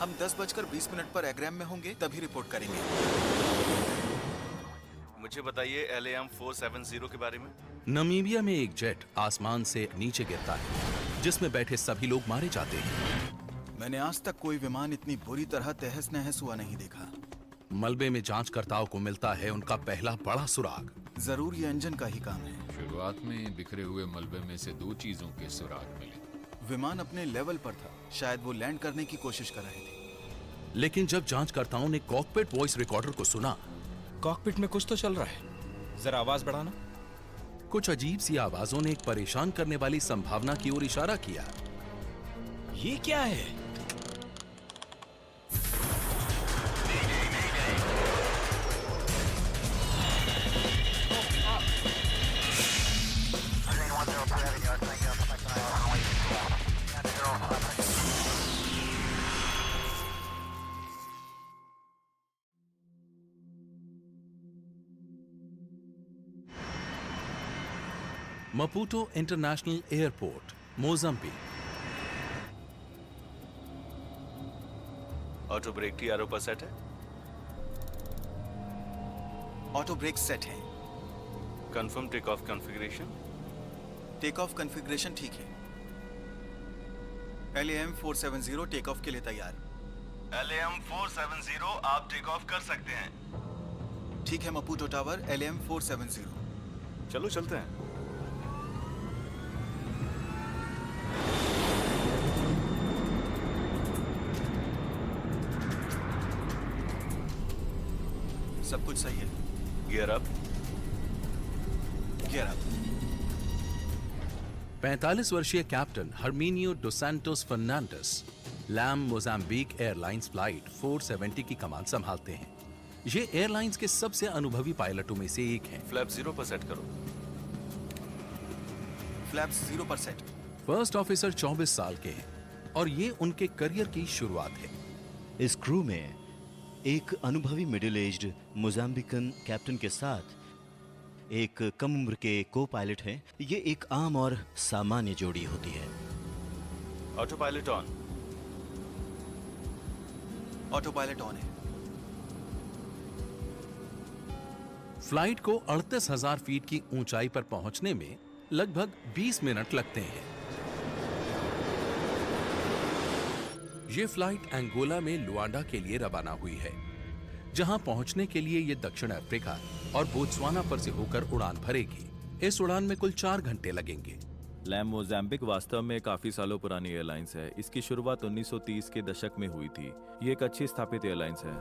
हम 10:20 पर एग्राम में होंगे, तभी रिपोर्ट करेंगे। मुझे बताइए LAM 470 के बारे में। नमीबिया में एक जेट आसमान से नीचे गिरता है, जिसमें बैठे सभी लोग मारे जाते हैं। मैंने आज तक कोई विमान इतनी बुरी तरह तहस नहस हुआ नहीं देखा। मलबे में जांचकर्ताओं को मिलता है उनका पहला बड़ा सुराग। जरूर ये इंजन का ही काम है। शुरुआत में बिखरे हुए मलबे में से 2 चीजों के सुराग मिले। विमान अपने लेवल पर था, शायद वो लैंड करने की कोशिश कर रहे थे। लेकिन जब जांचकर्ताओं ने कॉकपिट वॉइस रिकॉर्डर को सुना, कॉकपिट में कुछ तो चल रहा है, जरा आवाज बढ़ाना। कुछ अजीब सी आवाजों ने एक परेशान करने वाली संभावना की ओर इशारा किया। ये क्या है? Maputo international airport, Mozambique. Auto brake TRO पर सेट है। ऑटो ब्रेक सेट है। Confirm take off configuration. Take off configuration ठीक है। LAM 470 टेक ऑफ के लिए तैयार। LAM 470 आप टेक ऑफ कर सकते हैं। ठीक है मपूटो टावर, LAM 470। चलो चलते हैं। सब कुछ सही है। Gear up. Gear up. 45 वर्षीय captain Herminio dos Santos Fernandes LAM Mozambique Airlines flight 470 की कमान संभालते हैं। ये एयरलाइंस के सबसे अनुभवी पायलटों में से एक हैं। फ्लैप 0 पर सेट करो। फ्लैप्स 0 पर सेट। फर्स्ट ऑफिसर 24 साल के हैं और ये उनके करियर की शुरुआत है। इस क्रू में एक अनुभवी मिडिल एज्ड मोजाम्बिकन कैप्टन के साथ एक कम उम्र के को पायलट हैं। ये एक आम और सामान्य जोड़ी होती है। Auto pilot on. Auto pilot on है। फ्लाइट को 38,000 फीट की ऊंचाई पर पहुंचने में लगभग 20 मिनट लगते हैं। ये फ्लाइट अंगोला में लुआंडा के लिए रवाना हुई है, जहां पहुंचने के लिए ये दक्षिण अफ्रीका और बोत्सवाना पर से होकर उड़ान भरेगी। इस उड़ान में कुल 4 घंटे लगेंगे। लैम मोजाम्बिक वास्तव में काफी सालों पुरानी एयरलाइंस है। इसकी शुरुआत 1930 के दशक में हुई थी। ये एक अच्छी स्थापित एयरलाइंस है।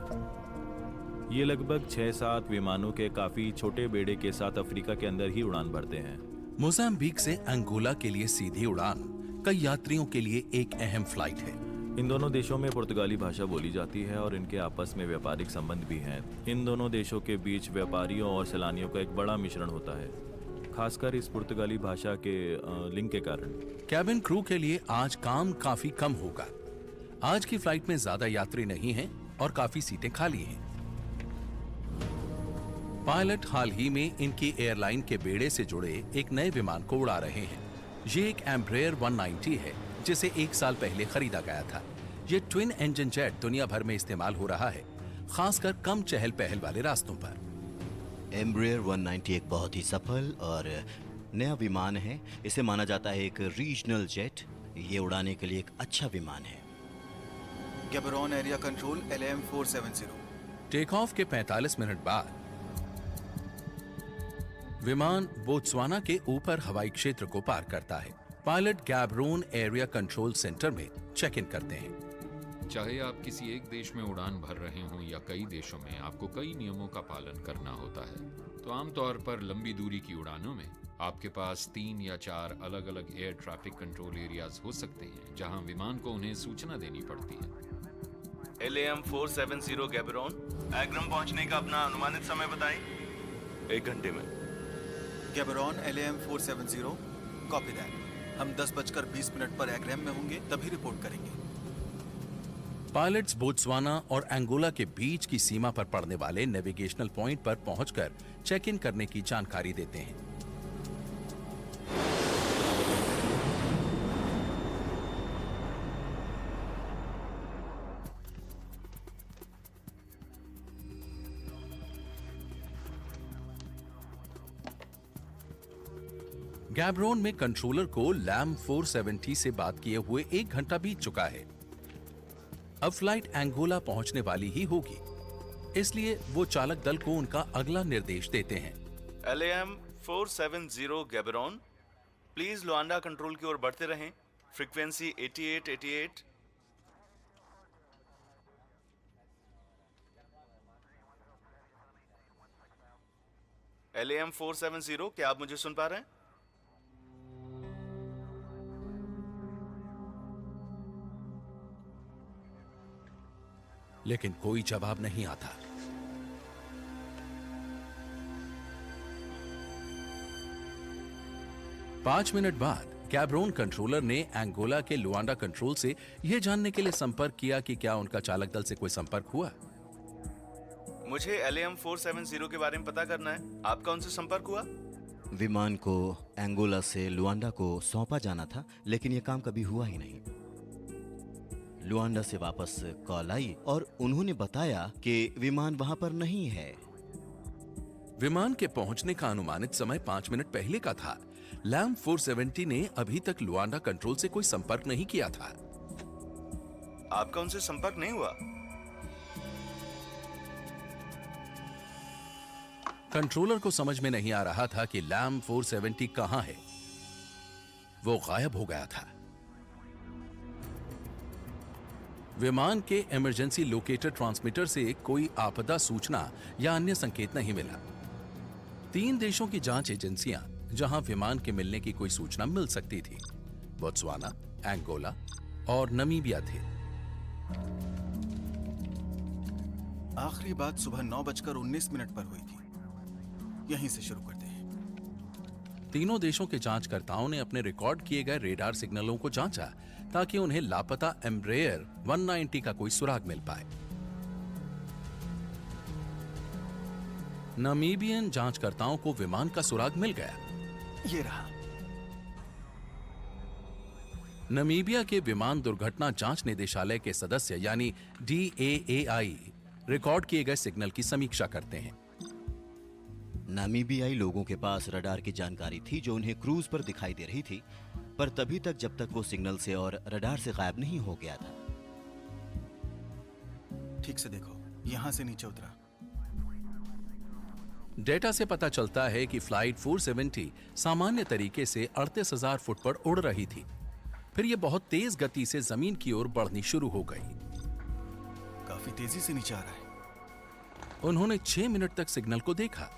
ये लगभग 6-7 विमानों के काफी छोटे बेड़े के साथ अफ्रीका के अंदर ही उड़ान भरते हैं। मोजाम्बिक से अंगोला के लिए सीधी उड़ान कई यात्रियों के लिए एक अहम फ्लाइट है। इन दोनों देशों में पुर्तगाली भाषा बोली जाती है और इनके आपस में व्यापारिक संबंध भी हैं। इन दोनों देशों के बीच व्यापारियों और सैलानियों का एक बड़ा मिश्रण होता है, खासकर इस पुर्तगाली भाषा के लिंक के कारण। कैबिन क्रू के लिए आज काम काफी कम होगा। आज की फ्लाइट में ज्यादा यात्री नहीं हैं और काफी सीटें खाली हैं। पायलट हाल ही में इनकी एयरलाइन के बेड़े से जुड़े एक नए विमान को उड़ा रहे हैं। ये एक एम्ब्रेयर 190 है, जिसे 1 साल पहले खरीदा गया था। ये ट्विन इंजन जेट दुनिया भर में इस्तेमाल हो रहा है, खासकर कम चहल पहल वाले रास्तों पर। एम्ब्रेयर 190 एक बहुत ही सफल और नया विमान है। इसे माना जाता है एक रीजनल जेट। ये उड़ाने के लिए एक अच्छा विमान है। Gaborone area control, LAM 470। Take off के 45 मिनट बाद विमान बोत्सवाना के ऊपर हवाई क्षेत्र को पार करता है। पायलट गैबरोन एरिया कंट्रोल सेंटर में चेक इन करते हैं। चाहे आप किसी एक देश में उड़ान भर रहे हों या कई देशों में, आपको कई नियमों का पालन करना होता है। तो आमतौर पर लंबी दूरी की उड़ानों में आपके पास 3 या 4 अलग अलग एयर ट्रैफिक कंट्रोल एरियाज हो सकते हैं, जहां विमान को उन्हें सूचना देनी पड़ती है। LAM 470 गैबरोन, एग्रम पहुंचने का अपना अनुमानित समय बताएं। 1 घंटे में। गैबरोन LAM 470, कॉपी दैट। हम 10:20 पर एग्राम में होंगे, तभी रिपोर्ट करेंगे। पायलट्स बोत्सवाना और अंगोला के बीच की सीमा पर पड़ने वाले नेविगेशनल पॉइंट पर पहुंचकर चेक इन करने की जानकारी देते हैं। गैब्रोन में कंट्रोलर को लैम 470 से बात किए हुए 1 घंटा बीत चुका है। अब फ्लाइट एंगोला पहुंचने वाली ही होगी, इसलिए वो चालक दल को उनका अगला निर्देश देते हैं। LAM 470 गैबरॉन, प्लीज लुआंडा कंट्रोल की ओर बढ़ते रहें। फ्रीक्वेंसी 8888। LAM 470, क्या आप मुझे सुन पा रहे हैं? लेकिन कोई जवाब नहीं आता। पांच मिनट बाद गैब्रोन कंट्रोलर ने एंगोला के लुआंडा कंट्रोल से यह जानने के लिए संपर्क किया कि क्या उनका चालक दल से कोई संपर्क हुआ। मुझे LAM 470 के बारे में पता करना है। आपका उनसे संपर्क हुआ? विमान को एंगोला से लुआंडा को सौंपा जाना था, लेकिन यह काम कभी हुआ ही नहीं। लुआंडा से वापस कॉल आई और उन्होंने बताया कि विमान वहां पर नहीं है। विमान के पहुंचने का अनुमानित समय 5 मिनट पहले का था। लैम 470 ने अभी तक लुआंडा कंट्रोल से कोई संपर्क नहीं किया था। आपका उनसे संपर्क नहीं हुआ? कंट्रोलर को समझ में नहीं आ रहा था कि लैम 470 कहां है। वो गायब हो गया था। विमान के इमरजेंसी लोकेटर ट्रांसमीटर से कोई आपदा सूचना या अन्य संकेत नहीं मिला। 3 देशों की जांच एजेंसियां जहां विमान के मिलने की कोई सूचना मिल सकती थी, बोत्सवाना, एंगोला और नमीबिया थे। आखिरी बात सुबह 9:19 पर हुई थी। यहीं से शुरू करते हैं। तीनों देशों के जांचकर्ताओं ने अपने रिकॉर्ड किए गए रेडार सिग्नलों को जांचा ताकि उन्हें लापता एम्ब्रेयर 190 का कोई सुराग मिल पाए। नामीबियन जांचकर्ताओं को विमान का सुराग मिल गया। ये रहा। नामीबिया के विमान दुर्घटना जांच निदेशालय के सदस्य यानी DAAI रिकॉर्ड किए गए सिग्नल की समीक्षा करते हैं। नामीबियाई लोगों के पास रडार की जानकारी थी जो उन्हें क्रूज पर दिखाई दे रही थी, पर तभी तक जब तक वो सिग्नल से और रडार से गायब नहीं हो गया था। ठीक से देखो, यहां से नीचे उतरा। डेटा से पता चलता है कि फ्लाइट 470 सामान्य तरीके से 38,000 फुट पर उड़ रही थी। फिर यह बहुत तेज गति से जमीन की ओर बढ़नी शुरू हो गई। काफी तेजी से नीचे आ रहा है। उन्होंने 6 मिनट तक सिग्नल को देखा,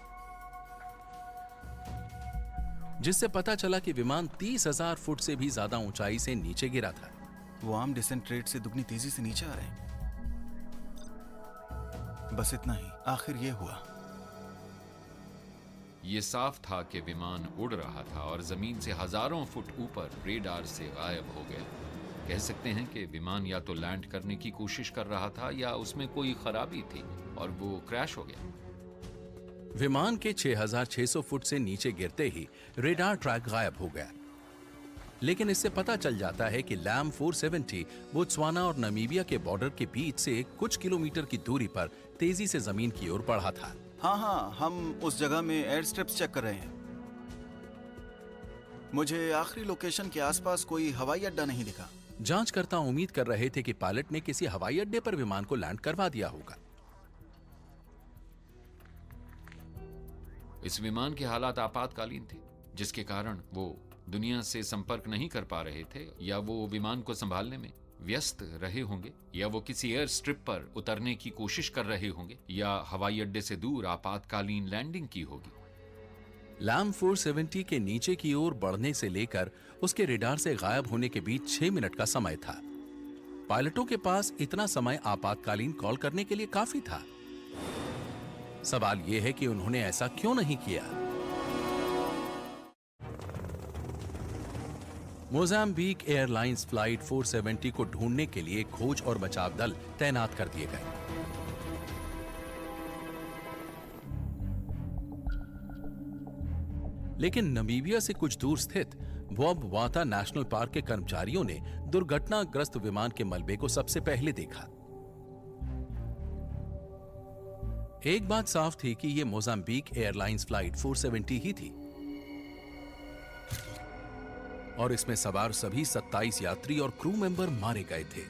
जिससे पता चला कि विमान 30,000 फुट से भी ज्यादा ऊंचाई से नीचे गिरा था। वो आम डिसेंट रेट से दुगनी तेजी से नीचे आ रहे हैं। बस इतना ही। आखिर ये हुआ। ये साफ था कि विमान उड़ रहा था और जमीन से हजारों फुट ऊपर रेडार से गायब हो गया। कह सकते हैं कि विमान या तो लैंड करने की कोशिश कर रहा था या उसमें कोई खराबी थी और वो क्रैश हो गया। विमान के 6,600 फुट से नीचे गिरते ही रेडार ट्रैक गायब हो गया। लेकिन इससे पता चल जाता है कि लैम 470 बोत्सवाना और नामीबिया के बॉर्डर के बीच से कुछ किलोमीटर की दूरी पर तेजी से जमीन की ओर बढ़ा था। हाँ, हम उस जगह में एयर स्ट्रिप्स चेक कर रहे हैं। मुझे आखिरी लोकेशन के आसपास कोई हवाई अड्डा नहीं दिखा। जांचकर्ता उम्मीद कर रहे थे कि पायलट ने किसी हवाई अड्डे पर विमान को लैंड करवा दिया होगा। इस विमान के हालात आपातकालीन थे, जिसके कारण वो दुनिया से संपर्क नहीं कर पा रहे थे, या वो विमान को संभालने में व्यस्त रहे होंगे, या वो किसी एयर स्ट्रिप पर उतरने की कोशिश कर रहे होंगे, या हवाई अड्डे से दूर आपातकालीन लैंडिंग की होगी। लैम 470 के नीचे की ओर बढ़ने से लेकर उसके रेडार से गायब होने के बीच 6 मिनट का समय था। पायलटों के पास इतना समय आपातकालीन कॉल करने के लिए काफी था। सवाल यह है कि उन्होंने ऐसा क्यों नहीं किया। मोजाम्बिक एयरलाइंस फ्लाइट 470 को ढूंढने के लिए खोज और बचाव दल तैनात कर दिए गए। लेकिन नामीबिया से कुछ दूर स्थित बोब्वाता नेशनल पार्क के कर्मचारियों ने दुर्घटनाग्रस्त विमान के मलबे को सबसे पहले देखा। एक बात साफ थी कि यह मोजाम्बिक एयरलाइंस फ्लाइट 470 ही थी। और इसमें सवार सभी 27 यात्री और क्रू मेंबर मारे गए थे।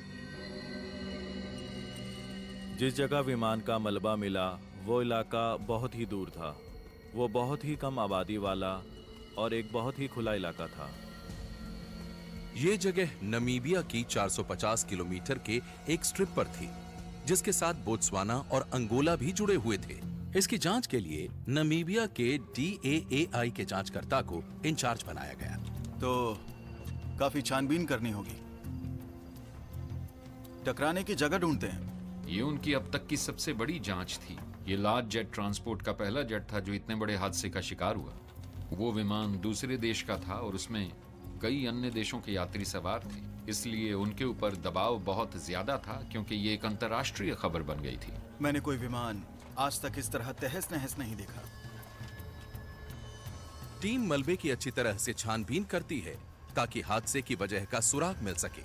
जिस जगह विमान का मलबा मिला वो इलाका बहुत ही दूर था। वो बहुत ही कम आबादी वाला और एक बहुत ही खुला इलाका था। ये जगह नमीबिया की 450 किलोमीटर के एक स्ट्रिप पर थी, जिसके साथ बोत्सवाना और अंगोला भी जुड़े हुए थे। इसकी जांच के लिए नमीबिया के DAAI के जांचकर्ता को इंचार्ज बनाया गया। तो काफी छानबीन करनी होगी। टकराने की जगह ढूंढते हैं। ये उनकी अब तक की सबसे बड़ी जांच थी। ये लार्ज जेट ट्रांसपोर्ट का पहला जेट था जो इतने बड़े हादसे का शिकार हुआ। वो विमान दूसरे देश का था और उसमें कई अन्य देशों के यात्री सवार थे, इसलिए उनके ऊपर दबाव बहुत ज्यादा था क्योंकि ये एक अंतर्राष्ट्रीय खबर बन गई थी। मैंने कोई विमान आज तक इस तरह तहस नहस नहीं देखा। टीम मलबे की अच्छी तरह से छानबीन करती है ताकि हादसे की वजह का सुराग मिल सके।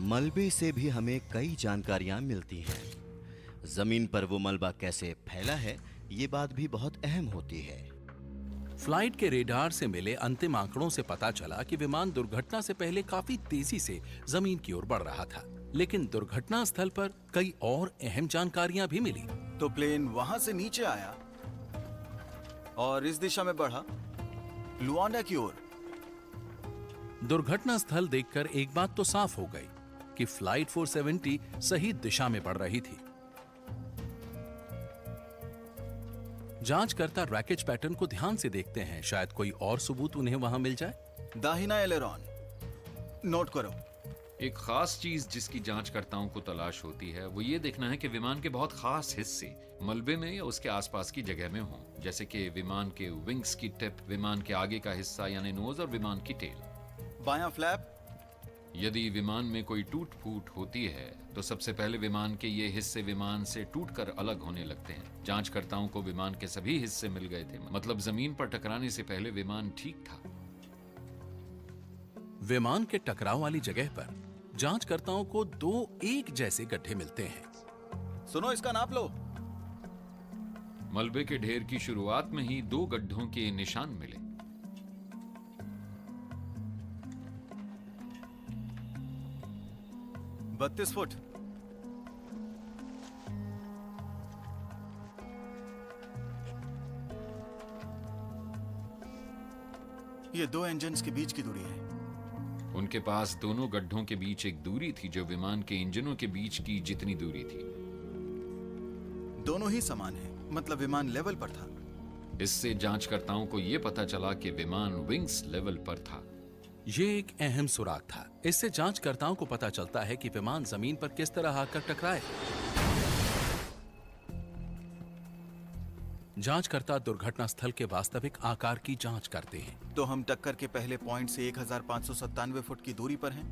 मलबे से भी हमें कई जानकारियां मिलती हैं। जमीन पर वो मलबा कैसे फैला है, ये बात भी बहुत अहम होती है। फ्लाइट के रेडार से मिले अंतिम आंकड़ों से पता चला कि विमान दुर्घटना से पहले काफी तेजी से जमीन की ओर बढ़ रहा था, लेकिन दुर्घटना स्थल पर कई और अहम जानकारियां भी मिली। तो प्लेन वहां से नीचे आया और इस दिशा में बढ़ा, लुआंडा की ओर। दुर्घटना स्थल देखकर एक बात तो साफ हो गई कि फ्लाइट 470 सही दिशा में बढ़ रही थी। जांचकर्ता रैकेज पैटर्न को ध्यान से देखते हैं, शायद कोई और सबूत उन्हें वहां मिल जाए। दाहिना एलेरॉन नोट करो। एक खास चीज जिसकी जांचकर्ताओं को तलाश होती है वो ये देखना है कि विमान के बहुत खास हिस्से मलबे में या उसके आसपास की जगह में हों, जैसे कि विमान के विंग्स की टिप, विमान के आगे का हिस्सा यानी नोज और विमान की टेल। बायां फ्लैप। यदि विमान में कोई टूट फूट होती है तो सबसे पहले विमान के ये हिस्से विमान से टूटकर अलग होने लगते हैं। जांचकर्ताओं को विमान के सभी हिस्से मिल गए थे, मतलब जमीन पर टकराने से पहले विमान ठीक था। विमान के टकराव वाली जगह पर जांचकर्ताओं को 2 एक जैसे गड्ढे मिलते हैं। सुनो, इसका नाप लो। मलबे के ढेर की शुरुआत में ही 2 गड्ढों के निशान मिले। बत्तीस फुट। ये 2 इंजन्स के बीच की दूरी है। उनके पास दोनों गड्ढों के बीच एक दूरी थी जो विमान के इंजनों के बीच की जितनी दूरी थी। दोनों ही समान है, मतलब विमान लेवल पर था। इससे जांचकर्ताओं को यह पता चला कि विमान विंग्स लेवल पर था। ये एक अहम सुराग था। इससे जांचकर्ताओं को पता चलता है कि विमान जमीन पर किस तरह आकर टकराए। जांचकर्ता दुर्घटना स्थल के वास्तविक आकार की जांच करते हैं। तो हम टक्कर के पहले पॉइंट से 1597 फुट की दूरी पर हैं।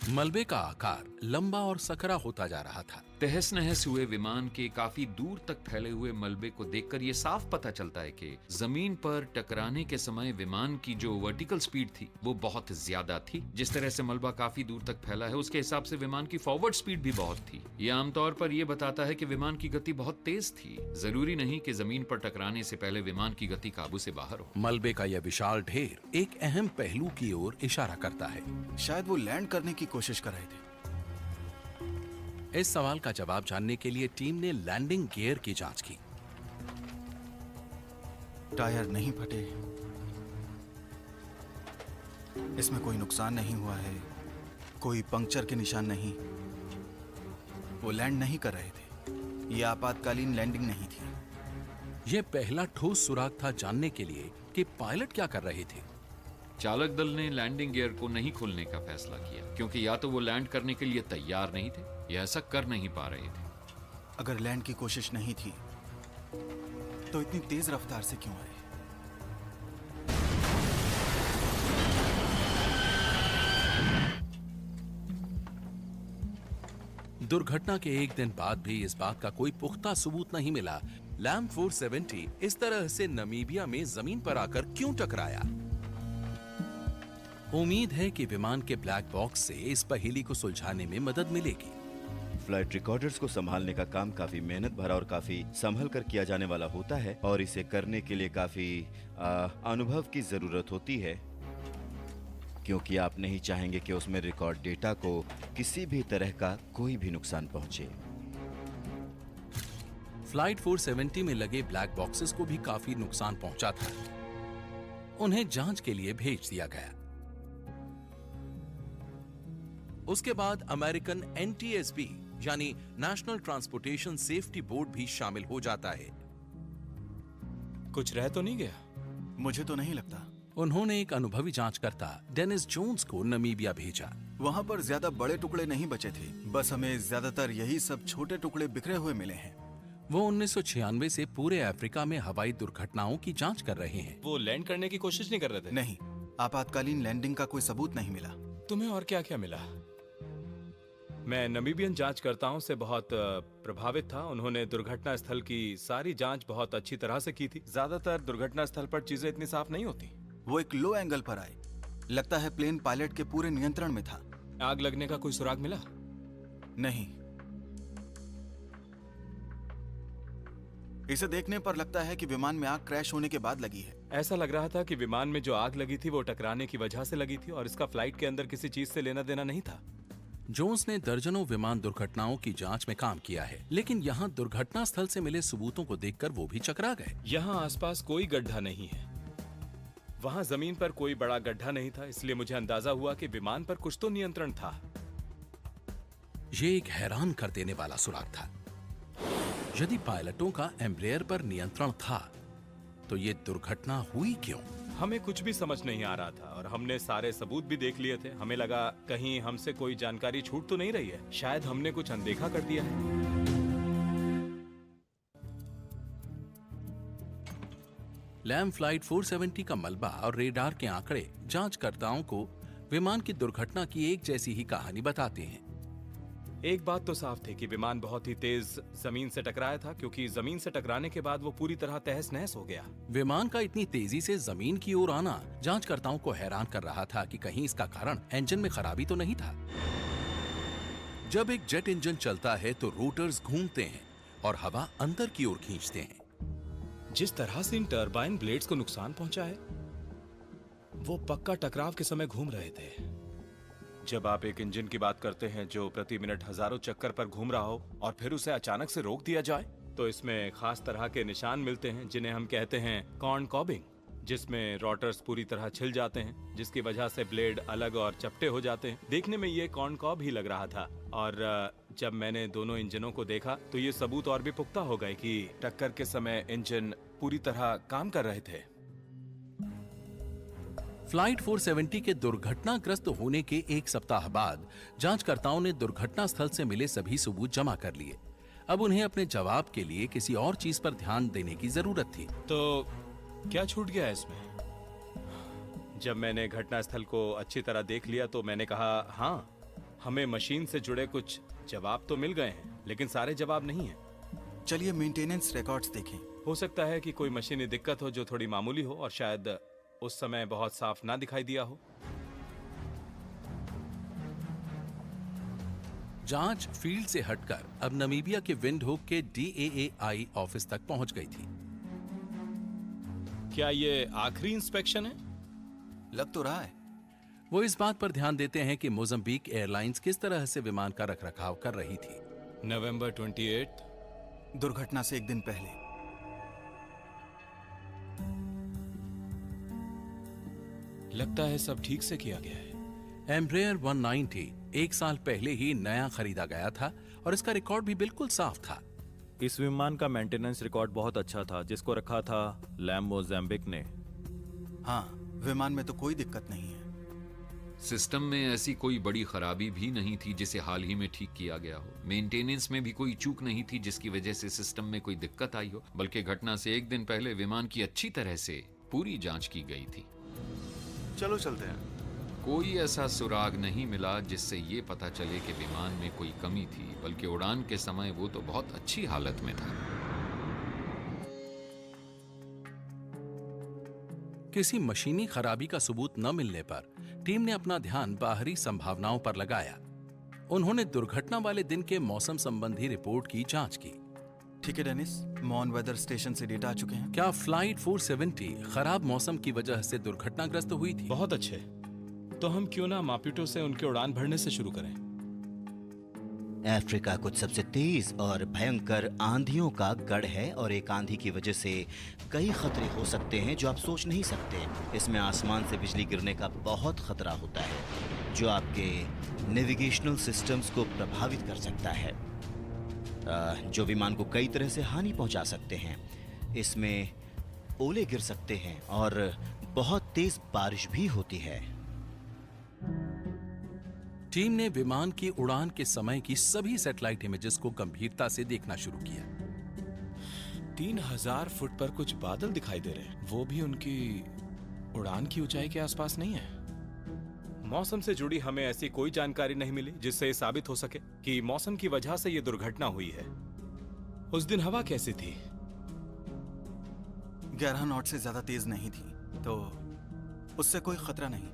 मलबे का आकार लंबा और सकरा होता जा रहा था। तहस नहस हुए विमान के काफी दूर तक फैले हुए मलबे को देखकर यह साफ पता चलता है कि जमीन पर टकराने के समय विमान की जो वर्टिकल स्पीड थी वो बहुत ज्यादा थी। जिस तरह से मलबा काफी दूर तक फैला है उसके हिसाब से विमान की फॉरवर्ड स्पीड भी बहुत थी। यह आमतौर पर यह बताता है कि विमान की गति बहुत तेज थी। जरूरी नहीं कि जमीन पर टकराने से पहले विमान की गति काबू से बाहर हो। मलबे का यह विशाल ढेर एक अहम पहलू की ओर इशारा करता है। शायद वो लैंड करने की कोशिश कर रहे थे। इस सवाल का जवाब जानने के लिए टीम ने लैंडिंग गियर की जांच की। टायर नहीं फटे, इसमें कोई नुकसान नहीं हुआ है, कोई पंक्चर के निशान नहीं। वो लैंड नहीं कर रहे थे। ये आपातकालीन लैंडिंग नहीं थी। यह पहला ठोस सुराग था जानने के लिए कि पायलट क्या कर रहे थे। चालक दल ने लैंडिंग गियर को नहीं खोलने का फैसला किया क्योंकि या तो वो लैंड करने के लिए तैयार नहीं थे या ऐसा कर नहीं पा रहे थे। अगर लैंड की कोशिश नहीं थी तो इतनी तेज रफ्तार से क्यों आए? दुर्घटना के एक दिन बाद भी इस बात का कोई पुख्ता सबूत नहीं मिला लैम 470 इस तरह से नमीबिया में जमीन पर आकर क्यों टकराया। उम्मीद है कि विमान के ब्लैक बॉक्स से इस पहेली को सुलझाने में मदद मिलेगी। फ्लाइट रिकॉर्डर्स को संभालने का काम काफी मेहनत भरा और काफी संभल कर किया जाने वाला होता है और इसे करने के लिए काफी अनुभव की जरूरत होती है क्योंकि आप नहीं चाहेंगे कि उसमें रिकॉर्ड डेटा को किसी भी तरह का कोई भी नुकसान पहुंचे। फ्लाइट 470 में लगे ब्लैक बॉक्सेस को भी काफी नुकसान पहुंचा था। उन्हें जांच के लिए भेज दिया गया। उसके बाद अमेरिकन NTSB यानी नेशनल ट्रांसपोर्टेशन सेफ्टी बोर्ड भी शामिल हो जाता है। कुछ रह तो नहीं गया? मुझे तो नहीं लगता। उन्होंने एक अनुभवी जांचकर्ता डेनिस जोन्स को नमीबिया भेजा। वहाँ पर ज्यादा बड़े टुकड़े नहीं बचे थे, बस हमें ज्यादातर यही सब छोटे टुकड़े बिखरे हुए मिले हैं। वो 1996 से पूरे अफ्रीका में हवाई दुर्घटनाओं की जांच कर रहे हैं। वो लैंड करने की कोशिश नहीं कर रहे थे? नहीं, आपातकालीन लैंडिंग का कोई सबूत नहीं मिला। तुम्हें और क्या क्या मिला? मैं नमीबियन जांचकर्ताओं से बहुत प्रभावित था। उन्होंने दुर्घटना स्थल की सारी जांच बहुत अच्छी तरह से की थी। ज्यादातर दुर्घटना स्थल पर चीजें इतनी साफ नहीं होती। वो एक लो एंगल पर आए, लगता है प्लेन पायलट के पूरे नियंत्रण में था। आग लगने का कोई सुराग मिला? नहीं, इसे देखने पर लगता है कि विमान में आग क्रैश होने के बाद लगी है। ऐसा लग रहा था कि विमान में जो आग लगी थी वो टकराने की वजह से लगी थी और इसका फ्लाइट के अंदर किसी चीज से लेना देना नहीं था। जोन्स ने दर्जनों विमान दुर्घटनाओं की जांच में काम किया है, लेकिन यहाँ दुर्घटना स्थल से मिले सबूतों को देखकर वो भी चकरा गए। यहाँ आसपास कोई गड्ढा नहीं है। वहाँ जमीन पर कोई बड़ा गड्ढा नहीं था, इसलिए मुझे अंदाजा हुआ कि विमान पर कुछ तो नियंत्रण था। ये एक हैरान कर देने वाला सुराग था। यदि पायलटों का एम्ब्रेयर पर नियंत्रण था, तो ये दुर्घटना हुई क्यों? हमें कुछ भी समझ नहीं आ रहा था और हमने सारे सबूत भी देख लिए थे। हमें लगा कहीं हमसे कोई जानकारी छूट तो नहीं रही है, शायद हमने कुछ अनदेखा कर दिया है। लैम फ्लाइट 470 का मलबा और रेडार के आंकड़े जांचकर्ताओं को विमान की दुर्घटना की एक जैसी ही कहानी बताते हैं। एक बात तो साफ थी कि विमान बहुत ही तेज जमीन से टकराया था, क्योंकि जमीन से टकराने के बाद वो पूरी तरह तहस नहस हो गया। विमान का इतनी तेजी से जमीन की ओर आना जांचकर्ताओं को हैरान कर रहा था कि कहीं इसका कारण इंजन में खराबी तो नहीं था। जब एक जेट इंजन चलता है तो रोटर्स घूमते हैं और हवा अंदर की ओर खींचते हैं। जिस तरह से इन टरबाइन ब्लेड्स को नुकसान पहुंचा है, वो पक्का टकराव के समय घूम रहे थे। जब आप एक इंजन की बात करते हैं जो प्रति मिनट हजारों चक्कर पर घूम रहा हो और फिर उसे अचानक से रोक दिया जाए, तो इसमें खास तरह के निशान मिलते हैं जिन्हें हम कहते हैं कॉर्न कॉबिंग, जिसमें रोटर्स पूरी तरह छिल जाते हैं, जिसकी वजह से ब्लेड अलग और चपटे हो जाते हैं। देखने में ये कॉर्न कॉब ही लग रहा था और जब मैंने दोनों इंजनों को देखा तो ये सबूत और भी पुख्ता हो गए कि टक्कर के समय इंजन पूरी तरह काम कर रहे थे। फ्लाइट 470 के दुर्घटनाग्रस्त होने के एक सप्ताह बाद जांचकर्ताओं ने दुर्घटना स्थल से मिले सभी सबूत जमा कर लिए। अब उन्हें अपने जवाब के लिए किसी और चीज पर ध्यान देने की जरूरत थी। तो क्या छूट गया इसमें? जब मैंने घटनास्थल को अच्छी तरह देख लिया तो मैंने कहा, हाँ, हमें मशीन से जुड़े कुछ जवाब तो मिल गए हैं, लेकिन सारे जवाब नहीं हैं। चलिए मेंटेनेंस रिकॉर्ड्स देखें। हो सकता है कि कोई मशीनी दिक्कत हो जो थोड़ी मामूली हो और शायद उस समय बहुत साफ ना दिखाई दिया हो। जांच फील्ड से हटकर अब नमीबिया के विंडहुक के DAAI ऑफिस तक पहुंच गई थी। क्या ये आखिरी इंस्पेक्शन है? लग तो रहा है। वो इस बात पर ध्यान देते हैं कि मोजाम्बिक एयरलाइंस किस तरह से विमान का रखरखाव कर रही थी। नवंबर 28, दुर्घटना से एक दिन पहले। लगता है सब ठीक से किया गया है। एम्ब्रेयर 190 एक साल पहले ही नया खरीदा गया था और इसका रिकॉर्ड भी बिल्कुल साफ था। इस विमान का मेंटेनेंस रिकॉर्ड बहुत अच्छा था, जिसको रखा था लैम मोजाम्बिक ने। हाँ, विमान में तो कोई दिक्कत नहीं है। सिस्टम में ऐसी कोई बड़ी खराबी भी नहीं थी जिसे हाल ही में ठीक किया गया हो। मेंटेनेंस में भी कोई चूक नहीं थी जिसकी वजह से सिस्टम में कोई दिक्कत आई हो, बल्कि घटना से एक दिन पहले विमान की अच्छी तरह से पूरी जांच की गई थी। चलो चलते हैं। कोई ऐसा सुराग नहीं मिला जिससे ये पता चले कि विमान में कोई कमी थी, बल्कि उड़ान के समय वो तो बहुत अच्छी हालत में था। किसी मशीनी खराबी का सबूत न मिलने पर टीम ने अपना ध्यान बाहरी संभावनाओं पर लगाया। उन्होंने दुर्घटना वाले दिन के मौसम संबंधी रिपोर्ट की जांच की। ठीक है डेनिस, मॉन वेदर स्टेशन से डेटा आ चुके हैं। क्या फ्लाइट 470 खराब मौसम की वजह से दुर्घटनाग्रस्त हुई थी? बहुत अच्छे। तो हम क्यों ना मापुटो से उनके उड़ान भरने से शुरू करें? अफ्रीका कुछ सबसे तेज और भयंकर आंधियों का गढ़ है और एक आंधी की वजह से कई खतरे हो सकते हैं जो आप सोच नहीं सकते। इसमें आसमान से बिजली गिरने का बहुत खतरा होता है जो आपके नेविगेशनल सिस्टम्स को प्रभावित कर सकता है, जो विमान को कई तरह से हानि पहुंचा सकते हैं। इसमें ओले गिर सकते हैं और बहुत तेज बारिश भी होती है। टीम ने विमान की उड़ान के समय की सभी सैटेलाइट इमेजेस को गंभीरता से देखना शुरू किया। 3000 फुट पर कुछ बादल दिखाई दे रहे हैं, वो भी उनकी उड़ान की ऊंचाई के आसपास नहीं है। मौसम से जुड़ी हमें ऐसी कोई जानकारी नहीं मिली जिससे ये साबित हो सके कि मौसम की वजह से ये दुर्घटना हुई है। उस दिन हवा कैसी थी? 11 नॉट से ज्यादा तेज नहीं थी, तो उससे कोई खतरा नहीं।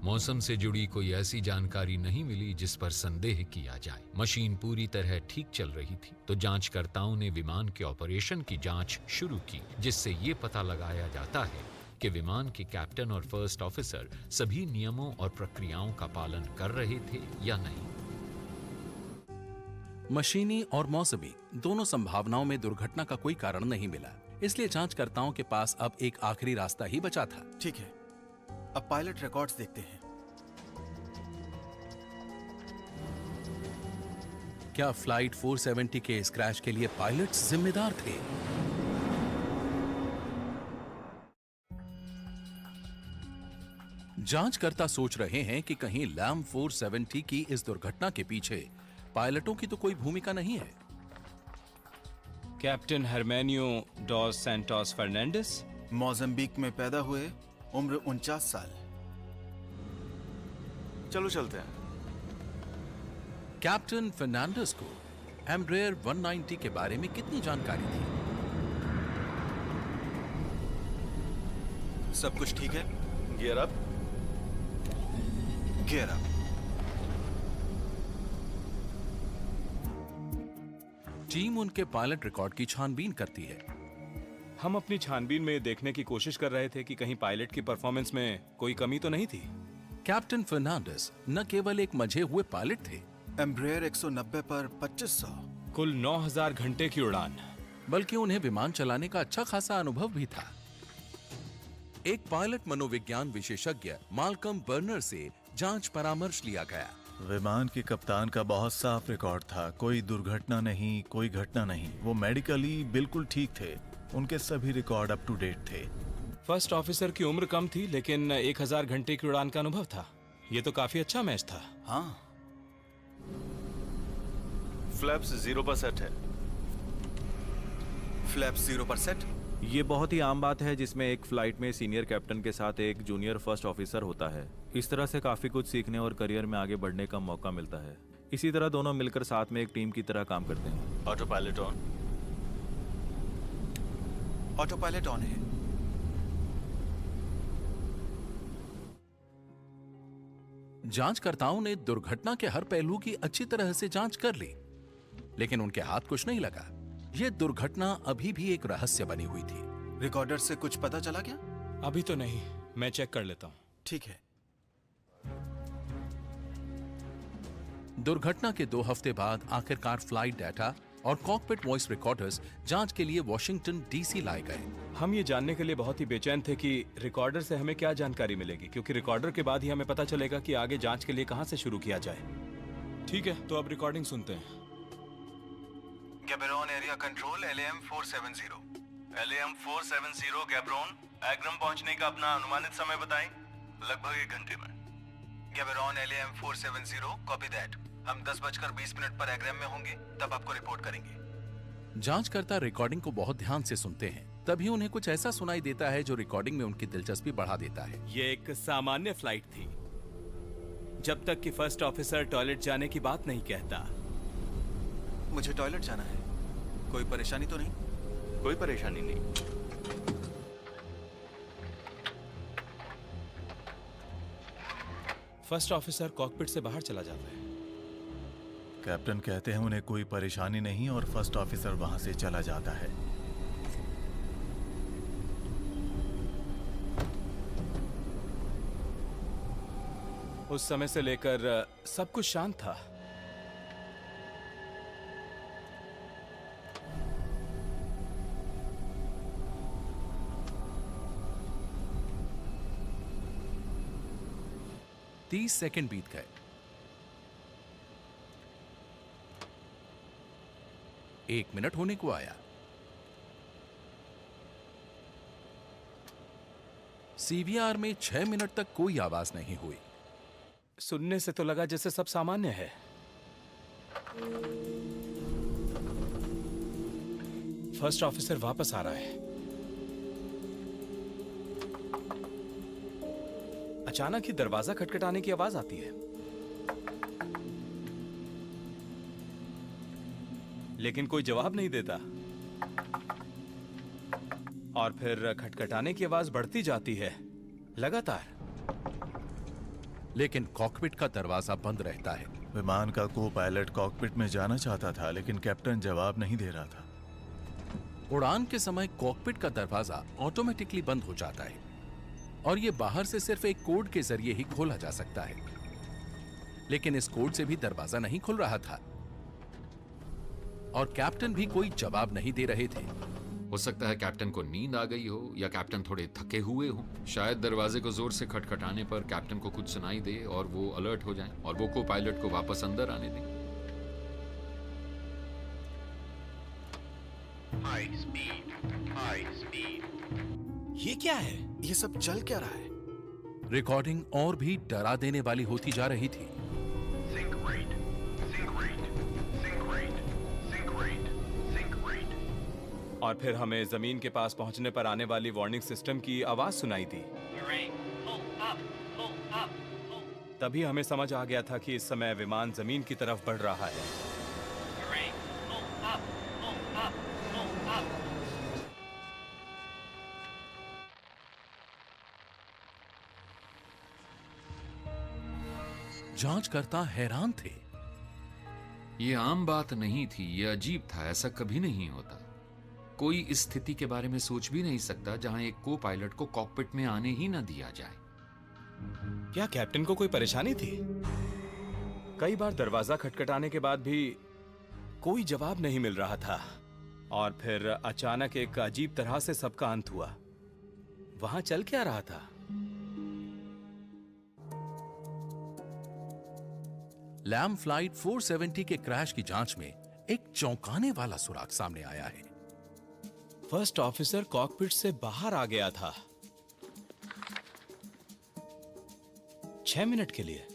मौसम से जुड़ी कोई ऐसी जानकारी नहीं मिली जिस पर संदेह किया जाए। मशीन पूरी तरह ठीक चल रही थी, तो जांचकर्ताओं ने विमान के ऑपरेशन की जांच शुरू की, जिससे ये पता लगाया जाता है कि विमान के कैप्टन और फर्स्ट ऑफिसर सभी नियमों और प्रक्रियाओं का पालन कर रहे थे या नहीं। मशीनी और मौसमी दोनों संभावनाओं में दुर्घटना का कोई कारण नहीं मिला, इसलिए जांचकर्ताओं के पास अब एक आखिरी रास्ता ही बचा था। ठीक है, अब पायलट रिकॉर्ड्स देखते हैं। क्या फ्लाइट 470 के इस क्रैश के लिए पायलट्स जिम्मेदार थे? जांचकर्ता सोच रहे हैं कि कहीं लैम 470 की इस दुर्घटना के पीछे पायलटों की तो कोई भूमिका नहीं है। Captain Hermenio dos Santos Fernandes Mozambique में पैदा हुए, उम्र 49 साल। चलो चलते हैं। कैप्टन फर्नांडिस को एम्ब्रेयर 190 के बारे में कितनी जानकारी थी? सब कुछ ठीक है? Gear up. Gear up. Team उनके पायलट रिकॉर्ड की छानबीन करती है। हम अपनी छानबीन में देखने की कोशिश कर रहे थे कि कहीं पायलट की परफॉर्मेंस में कोई कमी तो नहीं थी। कैप्टन फर्नांडिस न केवल एक मंझे हुए पायलट थे, एम्ब्रेयर 190 पर 2500, कुल 9000 घंटे की उड़ान, बल्कि उन्हें विमान चलाने का अच्छा खासा अनुभव भी था। एक पायलट मनोविज्ञान विशेषज्ञ माल्कम बर्नर से जांच परामर्श लिया गया। विमान के कप्तान का बहुत साफ रिकॉर्ड था, कोई दुर्घटना नहीं, कोई घटना नहीं। वो मेडिकली बिल्कुल ठीक थे, उनके सभी रिकॉर्ड अप टू डेट थे। फर्स्ट ऑफिसर की उम्र कम थी लेकिन 1000 घंटे की उड़ान का अनुभव था। ये तो काफी अच्छा मैच था। हाँ। फ्लैप्स 0 पर सेट है। फ्लैप्स 0 पर सेट। ये बहुत ही आम बात है जिसमें एक फ्लाइट में सीनियर कैप्टन के साथ एक जूनियर फर्स्ट ऑफिसर होता है। इस तरह से काफी कुछ सीखने और करियर में आगे बढ़ने का मौका मिलता है। इसी तरह दोनों मिलकर साथ में एक टीम की तरह काम करते हैं। Auto pilot on. Auto pilot on है। जांचकर्ताओं ने दुर्घटना के हर पहलू की अच्छी तरह से जांच कर ली, लेकिन उनके हाथ कुछ नहीं लगा। यह दुर्घटना अभी भी एक रहस्य बनी हुई थी। रिकॉर्डर से कुछ पता चला क्या? अभी तो नहीं, मैं चेक कर लेता हूँ। ठीक है। दुर्घटना के 2 हफ्ते बाद आखिरकार फ्लाइट डाटा और कॉकपिट वॉइस रिकॉर्डर्स जांच के लिए वॉशिंगटन डीसी लाए गए। हम ये जानने के लिए बहुत ही बेचैन थे कि रिकॉर्डर से हमें क्या जानकारी मिलेगी, क्योंकि रिकॉर्डर के बाद ही हमें पता चलेगा कि आगे जांच के लिए कहां से शुरू किया जाए। ठीक है, तो अब रिकॉर्डिंग सुनते हैं। गैबरोन एरिया कंट्रोल LAM 470। LAM 470 गैब्रोन, एग्रम पहुंचने का अपना अनुमानित समय बताएं। लगभग 1 घंटे में। गैबरोन LAM 470, कॉपी दैट। हम 10:20 पर एग्राम में होंगे, तब आपको रिपोर्ट करेंगे। जांचकर्ता रिकॉर्डिंग को बहुत ध्यान से सुनते हैं, तभी उन्हें कुछ ऐसा सुनाई देता है जो रिकॉर्डिंग में उनकी दिलचस्पी बढ़ा देता है। ये एक सामान्य फ्लाइट थी, जब तक कि फर्स्ट ऑफिसर टॉयलेट जाने की बात नहीं कहता। मुझे टॉयलेट जाना है, कोई परेशानी तो नहीं? कोई परेशानी नहीं। फर्स्ट ऑफिसर कॉकपिट से बाहर चला जाता है। कैप्टन कहते हैं उन्हें कोई परेशानी नहीं और फर्स्ट ऑफिसर वहां से चला जाता है। उस समय से लेकर सब कुछ शांत था। तीस सेकंड बीत गए। एक मिनट होने को आया। सीवीआर में 6 मिनट तक कोई आवाज नहीं हुई। सुनने से तो लगा जैसे सब सामान्य है। फर्स्ट ऑफिसर वापस आ रहा है। अचानक ही दरवाजा खटखटाने की आवाज आती है, लेकिन कोई जवाब नहीं देता। और फिर खटखटाने की आवाज बढ़ती जाती है लगातार। लेकिन कॉकपिट का दरवाजा बंद रहता है। विमान का को पायलट कॉकपिट में जाना चाहता था, लेकिन कैप्टन जवाब नहीं दे रहा था। उड़ान के समय कॉकपिट का दरवाजा ऑटोमेटिकली बंद हो जाता है और यह बाहर से सिर्फ एक कोड के जरिए ही खोला जा सकता है। लेकिन इस कोड से भी दरवाजा नहीं खुल रहा था और कैप्टन भी कोई जवाब नहीं दे रहे थे। हो सकता है कैप्टन को नींद आ गई हो या कैप्टन थोड़े थके हुए हो। शायद दरवाजे को जोर से खटखटाने पर कैप्टन को कुछ सुनाई दे और वो अलर्ट हो जाएं और वो को पायलट को वापस अंदर आने दें। ये क्या है? ये सब चल क्या रहा है? रिकॉर्डिंग और भी डरा देने वाली होती जा रही थी। और फिर हमें जमीन के पास पहुंचने पर आने वाली वार्निंग सिस्टम की आवाज सुनाई दी। तभी हमें समझ आ गया था कि इस समय विमान जमीन की तरफ बढ़ रहा है। जांचकर्ता हैरान थे। ये आम बात नहीं थी, ये अजीब था। ऐसा कभी नहीं होता। कोई इस स्थिति के बारे में सोच भी नहीं सकता जहां एक को पायलट को कॉकपिट में आने ही न दिया जाए। क्या कैप्टन को कोई परेशानी थी? कई बार दरवाजा खटखटाने के बाद भी कोई जवाब नहीं मिल रहा था और फिर अचानक एक अजीब तरह से सबका अंत हुआ। वहां चल क्या रहा था? लैम फ्लाइट 470 के क्रैश की जांच में एक चौंकाने वाला सुराग सामने आया है। फर्स्ट ऑफिसर कॉकपिट से बाहर आ गया था 6 मिनट के लिए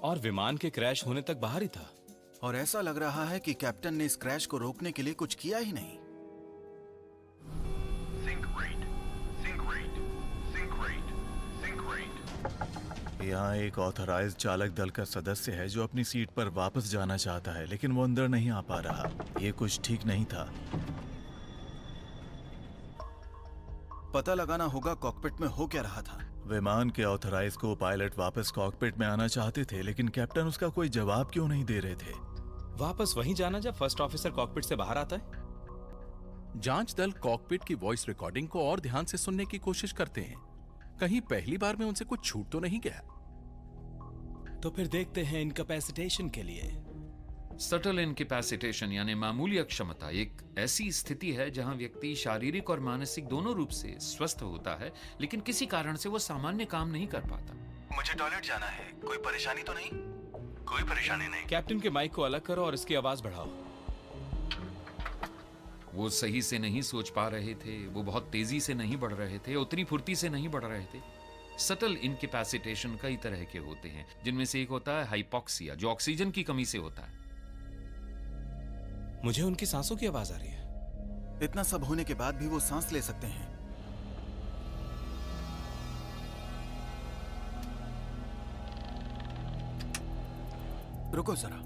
और विमान के क्रैश होने तक बाहर ही था। और ऐसा लग रहा है कि कैप्टन ने इस क्रैश को रोकने के लिए कुछ किया ही नहीं। यहाँ एक ऑथराइज्ड चालक दल का सदस्य है जो अपनी सीट पर वापस जाना चाहता है, लेकिन वो अंदर नहीं आ पा रहा। ये कुछ ठीक नहीं था। पता लगाना होगा कॉकपिट में हो क्या रहा था। विमान के ऑथराइज को पायलट वापस कॉकपिट में आना चाहते थे, लेकिन कैप्टन उसका कोई जवाब क्यों नहीं दे रहे थे। वापस वहीं जाना जब फर्स्ट ऑफिसर कॉकपिट से बाहर आता है। जांच दल कॉकपिट की वॉइस रिकॉर्डिंग को और ध्यान से सुनने की कोशिश करते हैं। कहीं पहली बार में उनसे कुछ छूट तो नहीं गया। तो फिर देखते हैं इनकैपेसिटेशन के लिए। सटल इनकैपेसिटेशन यानी मामूली अक्षमता एक ऐसी स्थिति है जहां व्यक्ति शारीरिक और मानसिक दोनों रूप से स्वस्थ होता है, लेकिन किसी कारण से वो सामान्य काम नहीं कर पाता। मुझे टॉयलेट जाना है, कोई परेशानी तो नहीं? कोई परेशानी नहीं। कैप्टन के माइक को अलग करो और इसकी आवाज बढ़ाओ। वो सही से नहीं सोच पा रहे थे, वो बहुत तेजी से नहीं बढ़ रहे थे, उतनी फुर्ती से नहीं बढ़ रहे थे। सटल इनकैपेसिटेशन कई तरह के होते हैं, जिनमें से एक होता है हाइपोक्सिया, जो ऑक्सीजन की कमी से होता है। मुझे उनकी सांसों की आवाज आ रही है। इतना सब होने के बाद भी वो सांस ले सकते हैं। रुको जरा,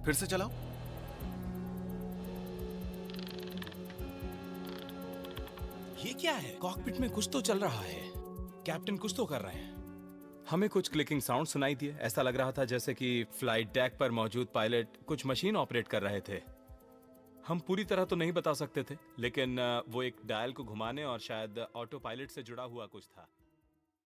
फिर से चलाओ। ये क्या है? कॉकपिट में कुछ तो चल रहा है। कैप्टन कुछ तो कर रहे हैं। हमें कुछ क्लिकिंग साउंड सुनाई दिए। ऐसा लग रहा था जैसे कि फ्लाइट डेक पर मौजूद पायलट कुछ मशीन ऑपरेट कर रहे थे। हम पूरी तरह तो नहीं बता सकते थे, लेकिन वो एक डायल को घुमाने और शायद ऑटो पायलट से जुड़ा हुआ कुछ था।